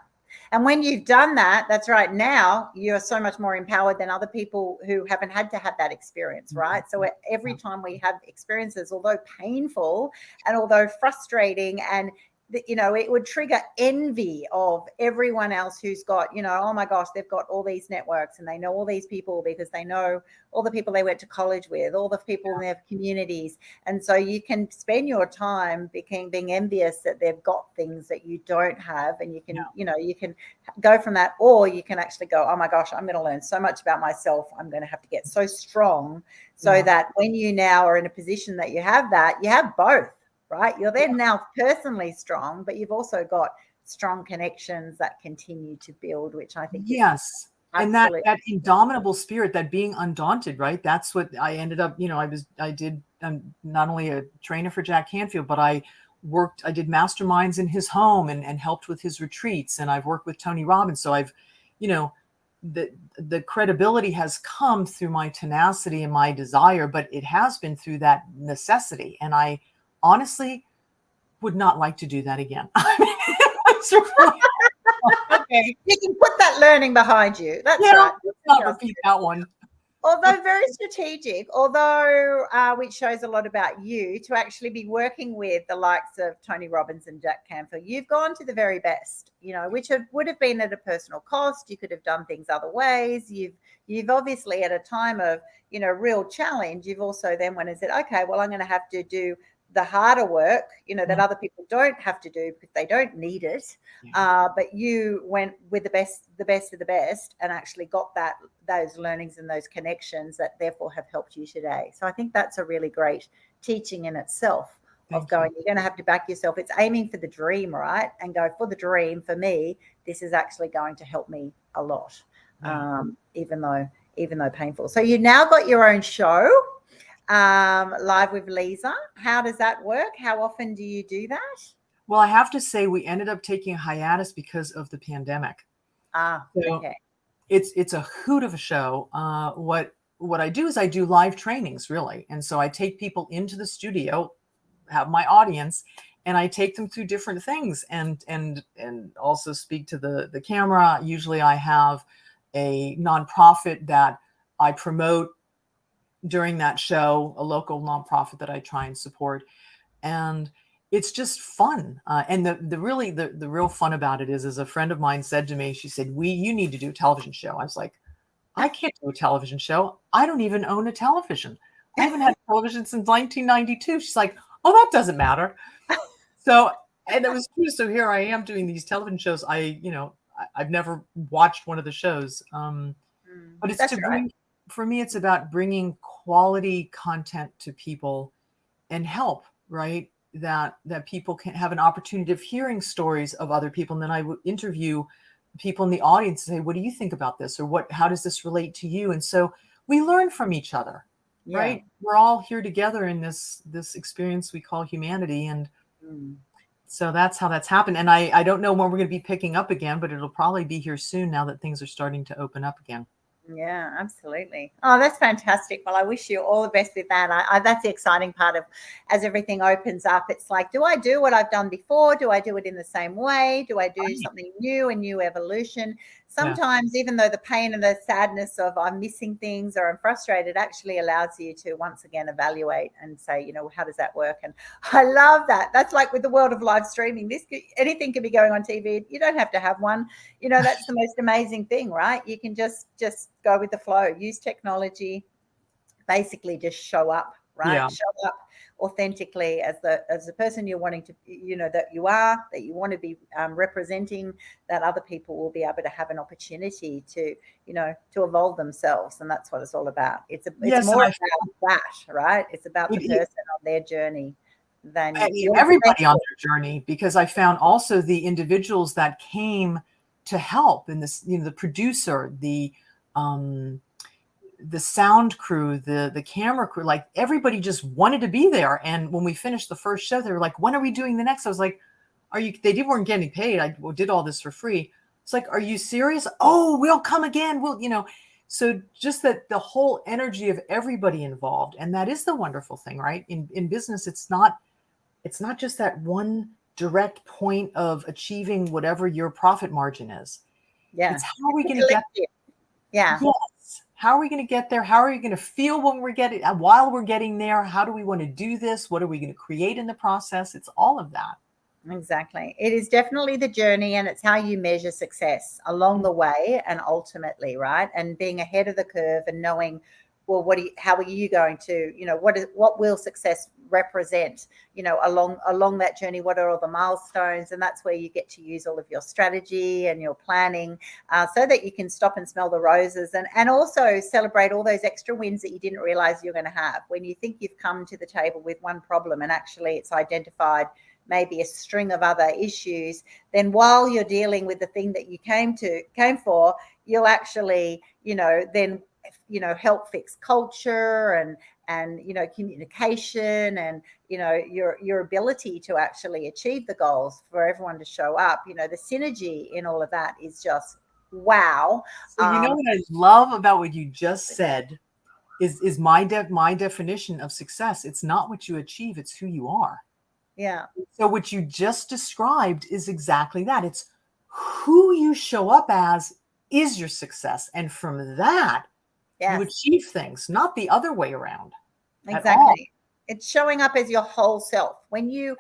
And when you've done that, that's right. Now you're so much more empowered than other people who haven't had to have that experience, right? So every time we have experiences, although painful and although frustrating and it would trigger envy of everyone else who's got, oh my gosh, they've got all these networks and they know all these people because they know all the people they went to college with, all the people in their communities. And so you can spend your time being envious that they've got things that you don't have. And you can, you can go from that, or you can actually go, oh my gosh, I'm going to learn so much about myself. I'm going to have to get so strong so that when you now are in a position that you have both. Right? You're then now personally strong, but you've also got strong connections that continue to build, which I think is and that indomitable spirit, that being undaunted, right? That's what I ended up, I'm not only a trainer for Jack Canfield, but I did masterminds in his home and helped with his retreats. And I've worked with Tony Robbins. So I've, the credibility has come through my tenacity and my desire, but it has been through that necessity. And I honestly would not like to do that again. Okay, you can put that learning behind you. That's right. Let's not repeat that one. Although very strategic, which shows a lot about you, to actually be working with the likes of Tony Robbins and Jack Canfield. You've gone to the very best, which would have been at a personal cost. You could have done things other ways. You've obviously, at a time of real challenge, you've also then went and said, okay, well, I'm going to have to do the harder work, that other people don't have to do because they don't need it. But you went with the best of the best and actually got those learnings and those connections that therefore have helped you today. So I think that's a really great teaching in itself of going, you're going to have to back yourself. It's aiming for the dream, right? And go, for the dream, for me, this is actually going to help me a lot, even though painful. So you now got your own show. Live with Leeza. How does that work? How often do you do that? Well, I have to say we ended up taking a hiatus because of the pandemic. Okay. It's a hoot of a show. What I do is I do live trainings, really. And so I take people into the studio, have my audience, and I take them through different things and also speak to the camera. Usually I have a nonprofit that I promote during that show, a local nonprofit that I try and support. And it's just fun. And the real fun about it is, as a friend of mine said to me, she said, you need to do a television show. I was like, I can't do a television show. I don't even own a television. I haven't had television since 1992. She's like, oh, that doesn't matter. So, and it was true. So here I am doing these television shows. I've never watched one of the shows. But it's for me, it's about bringing quality content to people and help, right? That people can have an opportunity of hearing stories of other people. And then I would interview people in the audience and say, what do you think about this? Or how does this relate to you? And so we learn from each other, right? We're all here together in this experience we call humanity. And so that's how that's happened. And I don't know when we're going to be picking up again, but it'll probably be here soon now that things are starting to open up again. Yeah, absolutely. Oh, that's fantastic. Well, I wish you all the best with that. That's the exciting part of, as everything opens up. It's like, do I do what I've done before? Do I do it in the same way? Do I do something new, a new evolution? Sometimes, even though the pain and the sadness of I'm missing things or I'm frustrated actually allows you to once again evaluate and say, how does that work? And I love that. That's like with the world of live streaming. Anything can be going on TV. You don't have to have one. That's the most amazing thing, right? You can just go with the flow, use technology, basically just show up, right? Yeah. Show up authentically as the person you're wanting to, that you want to be representing, that other people will be able to have an opportunity to, to evolve themselves. And that's what it's all about. It's more about that, right? It's about the person on their journey than everybody on their journey, because I found also the individuals that came to help in this, the producer, the sound crew, the camera crew, like everybody just wanted to be there. And when we finished the first show, they were like, when are we doing the next? I was like, weren't getting paid. I did all this for free. It's like, are you serious? Oh, we'll come again. So just that the whole energy of everybody involved. And that is the wonderful thing, right? In business, it's not just that one direct point of achieving whatever your profit margin is. Yeah. It's how are we going to get there? Yeah. Yes. How are we going to get there? How are we going to feel while we're getting there? How do we want to do this? What are we going to create in the process? It's all of that. Exactly. It is definitely the journey, and it's how you measure success along the way and ultimately, right? And being ahead of the curve and knowing, well, how are you going to, what will success represent, along that journey? What are all the milestones? And that's where you get to use all of your strategy and your planning so that you can stop and smell the roses and also celebrate all those extra wins that you didn't realize you're going to have. When you think you've come to the table with one problem and actually it's identified maybe a string of other issues, then while you're dealing with the thing that you came for, you'll actually, then, help fix culture and communication and, your ability to actually achieve the goals for everyone to show up. The synergy in all of that is just wow. So what I love about what you just said is my definition of success. It's not what you achieve, it's who you are. Yeah. So what you just described is exactly that. It's who you show up as is your success. And from that, you achieve things, not the other way around. Exactly. It's showing up as your whole self. When you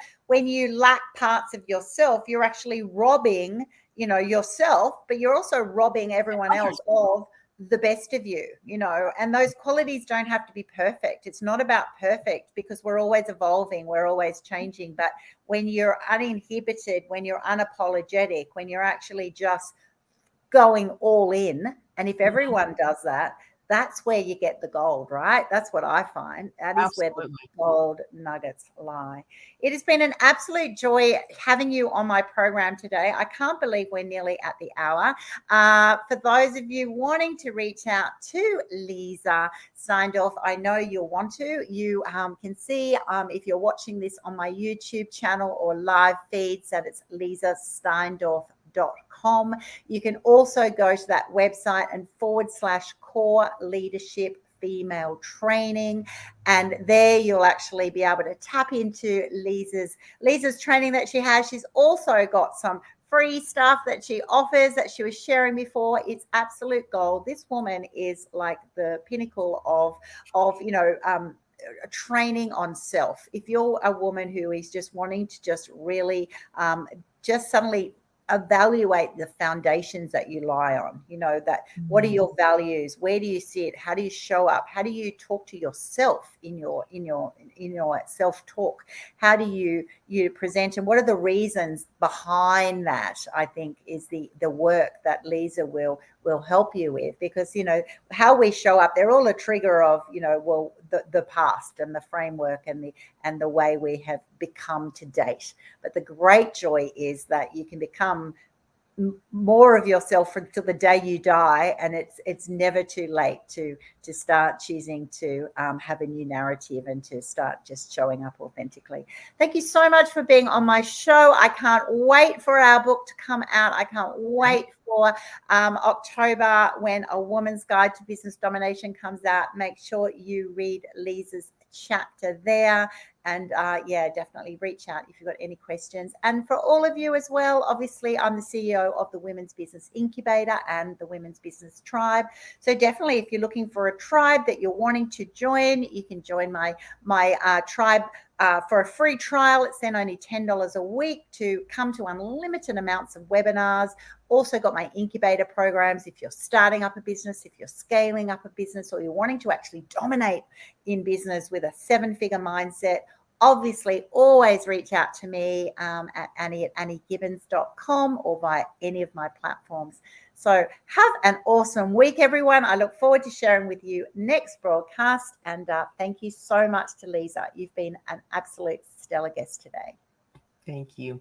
lack parts of yourself, you're actually robbing, yourself, but you're also robbing everyone else of the best of you, and those qualities don't have to be perfect. It's not about perfect because we're always evolving, we're always changing. But when you're uninhibited, when you're unapologetic, when you're actually just going all in, and if everyone does that, that's where you get the gold, right? That's what I find. That is where the gold nuggets lie. It has been an absolute joy having you on my program today. I can't believe we're nearly at the hour. For those of you wanting to reach out to Leezá Steindorf, I know you'll want to. You can see if you're watching this on my YouTube channel or live feeds that it's leezasteinDorf.com. You can also go to that website and /core leadership female training, and there you'll actually be able to tap into Leeza's training that she has. She's also got some free stuff that she offers that she was sharing before. It's absolute gold. This woman is like the pinnacle of training on self. If you're a woman who is just wanting to just really just suddenly evaluate the foundations that you lie on, that what are your values, where do you sit, how do you show up, how do you talk to yourself in your self-talk, how do you present, and what are the reasons behind that? I think is the work that Leeza will help you with, because how we show up, they're all a trigger of the past and the framework and the way we have become to date. But the great joy is that you can become more of yourself until the day you die, and it's never too late to start choosing to have a new narrative and to start just showing up authentically. Thank you so much for being on my show. I can't wait for our book to come out. I can't wait for October when A Woman's Guide to Business Domination comes out. Make sure you read Leeza's chapter there. And yeah, definitely reach out if you've got any questions. And for all of you as well, obviously, I'm the CEO of the Women's Business Incubator and the Women's Business Tribe. So definitely, if you're looking for a tribe that you're wanting to join, you can join my tribe for a free trial. It's then only $10 a week to come to unlimited amounts of webinars. Also got my incubator programs if you're starting up a business, if you're scaling up a business, or you're wanting to actually dominate in business with a 7-figure mindset. Obviously, always reach out to me at annie@anniegibbins.com or via any of my platforms. So have an awesome week, everyone. I look forward to sharing with you next broadcast. And thank you so much to Leeza. You've been an absolute stellar guest today. Thank you.